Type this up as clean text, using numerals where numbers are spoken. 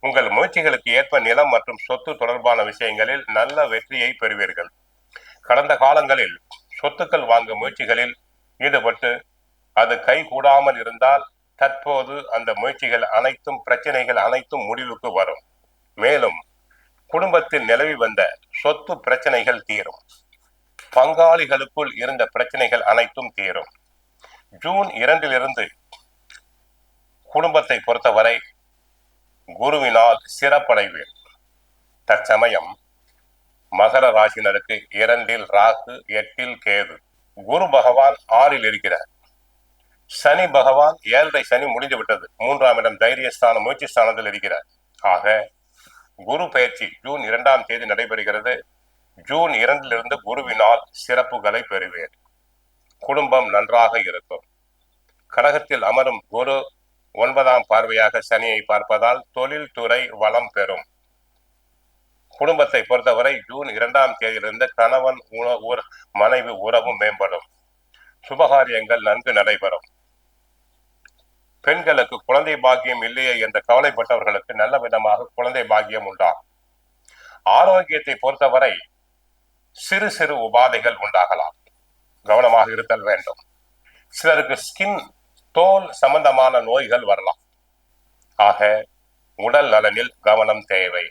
உங்கள் முயற்சிகளுக்கு ஏற்ப நிலம் மற்றும் சொத்து தொடர்பான விஷயங்களில் நல்ல வெற்றியை பெறுவீர்கள். கடந்த காலங்களில் சொத்துக்கள் வாங்கும் முயற்சிகளில் ஈடுபட்டு அது கைகூடாமல் இருந்தால் தற்போது அந்த முயற்சிகள் அனைத்தும் பிரச்சனைகள் அனைத்தும் முடிவுக்கு வரும். மேலும் குடும்பத்தில் நிலவி வந்த சொத்து பிரச்சனைகள் தீரும். பங்காளிகளுக்குள் இருந்த பிரச்சனைகள் அனைத்தும் தீரும். ஜூன் 2 குடும்பத்தை பொறுத்தவரை குருவினால் சிறப்படைவீர். தற்சமயம் மகர ராசினருக்கு 2 ராகு 8 கேது. குரு பகவான் 6 இருக்கிறார். சனி பகவான் 7 சனி முடிந்து விட்டது. 3ஆம் இடம் தைரியஸ்தானம் முயற்சி ஸ்தானத்தில் இருக்கிறார். ஆக குரு பயிற்சி ஜூன் 2 நடைபெறுகிறது. ஜூன் 2 குருவினால் சிறப்புகளை பெறுவேன். குடும்பம் நன்றாக இருக்கும். கடகத்தில் அமரும் குரு 9ஆம் பார்வையாக சனியை பார்ப்பதால் தொழில் துறை வளம் பெறும். குடும்பத்தை பொறுத்தவரை ஜூன் 2 கணவன் மனைவி உறவு மேம்படும். சுபகாரியங்கள் நன்கு நடைபெறும். பெண்களுக்கு குழந்தை பாக்கியம் இல்லையே என்று கவலைப்பட்டவர்களுக்கு நல்ல விதமாக குழந்தை பாக்கியம் உண்டாகும். ஆரோக்கியத்தை பொறுத்தவரை சிறு சிறு உபாதைகள் உண்டாகலாம். கவனமாக இருத்தல் வேண்டும். சிலருக்கு ஸ்கின் தோல் சம்பந்தமான நோய்கள் வரலாம். ஆக உடல் நலனில் கவனம் தேவை.